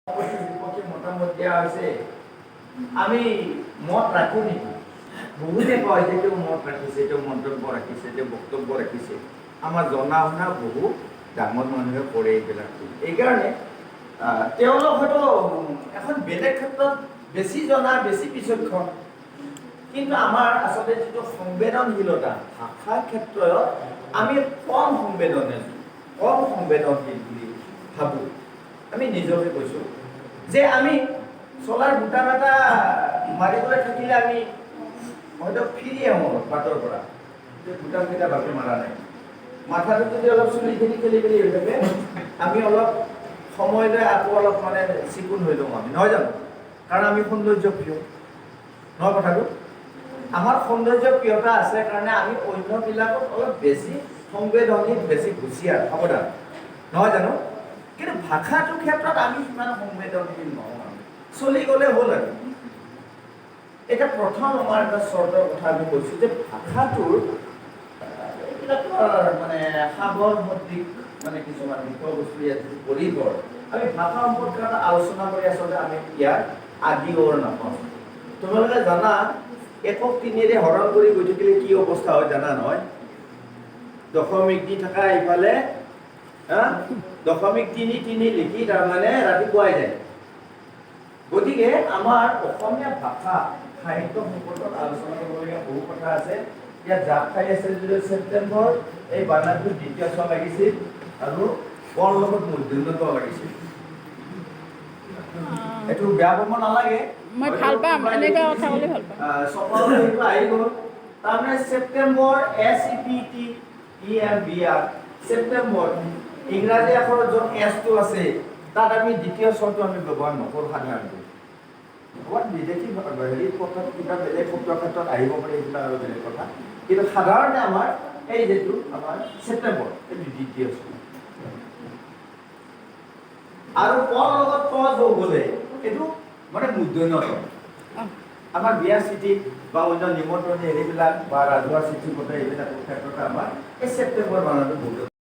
বিপক্ষে মতামত দেওয়া হয়েছে আমি মত রাখো নেকি বহুতে কয় যে কেউ মত রাখিছে কেউ মন্তব্য রাখিছে কেউ বক্তব্য রাখিছে আমাৰ জনা শুনা বহু ডাঙৰ মানুহে কৰে এইবিলাক এইকাৰণে তেওঁলোক হয়তো এখন বেলেগ ক্ষেত্ৰত বেছি জনা বেছি বিচক্ষণ কিন্তু আমাৰ আচলতে যিটো সংবেদনশীলতা ভাষাৰ ক্ষেত্ৰত আমি কম সংবেদনশীল বুলি ভাবোঁ আমি নিজকে কৈছোঁ যে আমি চলাৰ বুটাম এটা মাৰিবলৈ থাকিলে আমি হয়তো ফিৰি আহোঁ বাটৰ পৰা যে বুটামকেইটা বাটে মাৰা নাই মাথাটো যদি অলপ চুলিখিনি খেলি মেলি হৈ থাকে আমি অলপ সময়লৈ আকৌ অলপ মানে চিকুণ হৈ লওঁ আমি নহয় জানো কাৰণ আমি সৌন্দৰ্য প্ৰিয় নহয় কথাটো আমাৰ সৌন্দৰ্য প্ৰিয়তা আছে কাৰণে আমি অন্যবিলাকত অলপ বেছি সংবেদনশীল বেছি হুঁচিয়াৰ সাৱধান নহয় জানো কিন্তু ভাষাটোৰ ক্ষেত্ৰত আমি সিমান সংবেদনশীল নহওঁ চলি গ'লে হ'ল আৰু এতিয়া প্ৰথম আমাৰ এটা চৰ্তৰ কথা আমি কৈছোঁ যে ভাষাটোৰ এইবিলাকৰ মানে সাগৰ সদৃশ মানে কিছুমান বিষয়বস্তু ইয়াত পৰিবৰ আমি ভাষা সম্পৰ্কে এটা আলোচনা কৰি আচলতে আমি ইয়াৰ আদি ওৰ নাপাওঁ তোমালোকে জানা একক তিনিৰে হৰণ কৰি গৈ থাকিলে কি অৱস্থা হয় জানা নহয় দশমিক দি থকা এইফালে দশমিক তিনি তিনি লিখি তাৰমানে ৰাতিপুৱাই যায় গতিকে আমাৰ অসমীয়া ভাষা সাহিত্য সম্পৰ্কত আলোচনা কৰিবলগীয়া বহু কথা আছে ইয়াত জাপ খাই আছে যদিও ছেপ্টেম্বৰ এই বানানটো দ্বিতীয় ছ লাগিছিল আৰু কৰ লগত মূৰ্ধন্য লাগিছিল এইটো বেয়া পাব নালাগে মই ভাল পাম এনেকুৱা কথা ক'লে ভাল পাম সকলোৰে সেইটো আহি গ'ল তাৰমানে ছেপ্টেম্বৰ SEPTEMBR ছেপ্টেম্বৰ ইংৰাজী আখৰত য'ত এছটো আছে তাত আমি দ্বিতীয় স্বৰটো আমি ব্যৱহাৰ নকৰোঁ সাধাৰণতে ক'ৰবাত বিদেশী হেৰি কথাত কিবা বেলেগ শব্দৰ ক্ষেত্ৰত আহিব পাৰে এইবিলাক আৰু বেলেগ কথা কিন্তু সাধাৰণতে আমাৰ এই যিটো আমাৰ ছেপ্টেম্বৰ এইটো দ্বিতীয় স্বৰ আৰু কৰ লগত ক যোগ হ'লে এইটো মানে মূৰ্ধন্য আমাৰ বিয়া চিঠি বা অন্য নিমন্ত্ৰণী হেৰিবিলাক বা ৰাজহুৱা চিঠি পত্ৰ এইবিলাকৰ ক্ষেত্ৰত আমাৰ এই ছেপ্টেম্বৰ বানানটো বহুত